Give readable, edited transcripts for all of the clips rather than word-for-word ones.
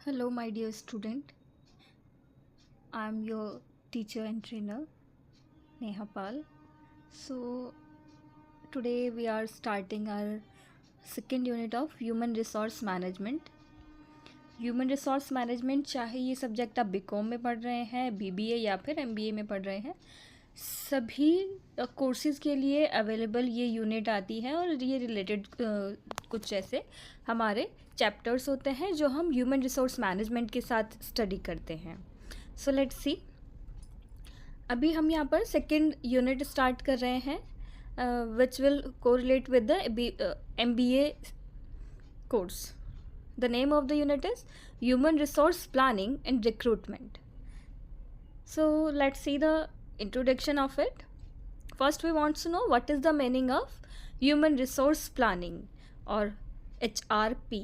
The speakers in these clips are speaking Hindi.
Hello, my dear student. I am your teacher and trainer, Neha Pal. So, today we are starting our second unit of Human Resource Management. Human resource management, चाहे ये सब्जेक्ट आप बीकॉम में पढ़ रहे हैं, बीबीए या फिर एमबीए में पढ़ रहे हैं, सभी कोर्सेज़ के लिए अवेलेबल ये यूनिट आती है और ये रिलेटेड कुछ ऐसे हमारे चैप्टर्स होते हैं जो हम ह्यूमन रिसोर्स मैनेजमेंट के साथ स्टडी करते हैं. So let's see. अभी हम यहाँ पर सेकेंड यूनिट स्टार्ट कर रहे हैं which will correlate with the MBA course. The name of the unit is Human Resource Planning and Recruitment. So let's see the introduction of it. First we want to know what is the meaning of Human Resource Planning or HRP.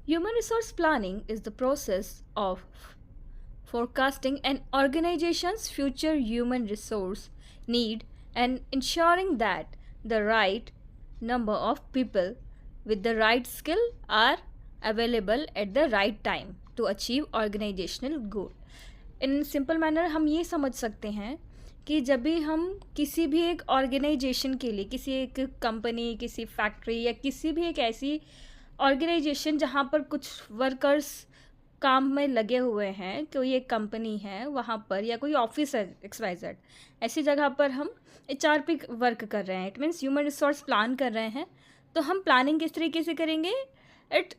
Human Resource Planning is the process of forecasting an organization's future human resource need and ensuring that the right number of people with the right skill are available at the right time to achieve organizational goal. In simple manner हम ये समझ सकते हैं कि जब भी हम किसी भी एक ऑर्गेनाइजेशन के लिए, किसी एक कंपनी, किसी फैक्ट्री या किसी भी एक ऐसी ऑर्गेनाइजेशन जहाँ पर कुछ वर्कर्स काम में लगे हुए हैं, कोई एक कंपनी है वहाँ पर या कोई ऑफिस है XYZ, ऐसी जगह पर हम HRP वर्क कर रहे हैं, it means human resource plan कर रहे हैं. तो हम प्लानिंग किस तरीके से करेंगे? It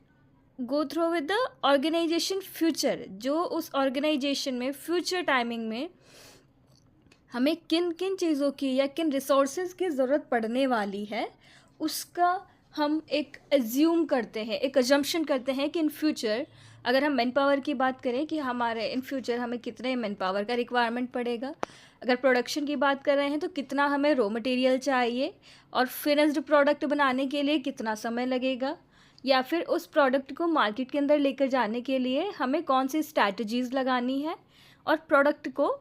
go through with the organisation future, जो उस ऑर्गेनाइजेशन में फ्यूचर टाइमिंग में हमें किन किन चीज़ों की या किन रिसोर्सेज की ज़रूरत पड़ने वाली है, उसका हम एक एज्यूम करते हैं, एक अजम्पशन करते हैं कि इन फ्यूचर अगर हम मैन पावर की बात करें कि हमारे इन फ्यूचर हमें कितने मैन पावर का रिक्वायरमेंट पड़ेगा. अगर प्रोडक्शन की बात कर रहे हैं तो कितना हमें रॉ मटेरियल चाहिए और फिनिश्ड प्रोडक्ट बनाने के लिए कितना समय लगेगा, या फिर उस प्रोडक्ट को मार्केट के अंदर लेकर जाने के लिए हमें कौन सी स्ट्रैटेजीज़ लगानी है, और प्रोडक्ट को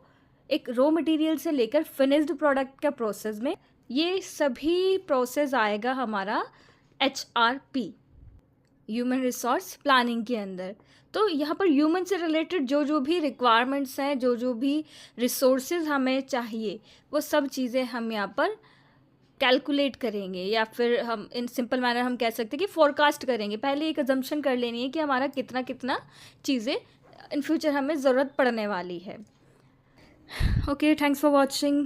एक रॉ मटेरियल से लेकर फिनिश्ड प्रोडक्ट का प्रोसेस में, ये सभी प्रोसेस आएगा हमारा HRP ह्यूमन रिसोर्स प्लानिंग के अंदर. तो यहाँ पर ह्यूमन से रिलेटेड जो जो भी रिक्वायरमेंट्स हैं, जो जो भी रिसोर्सेज हमें चाहिए, वो सब चीज़ें हम यहाँ पर कैलकुलेट करेंगे, या फिर हम इन सिंपल मैनर हम कह सकते हैं कि फोरकास्ट करेंगे. पहले एक अजम्पशन कर लेनी है कि हमारा कितना कितना चीज़ें इन फ्यूचर हमें ज़रूरत पड़ने वाली है. Okay, thanks for watching.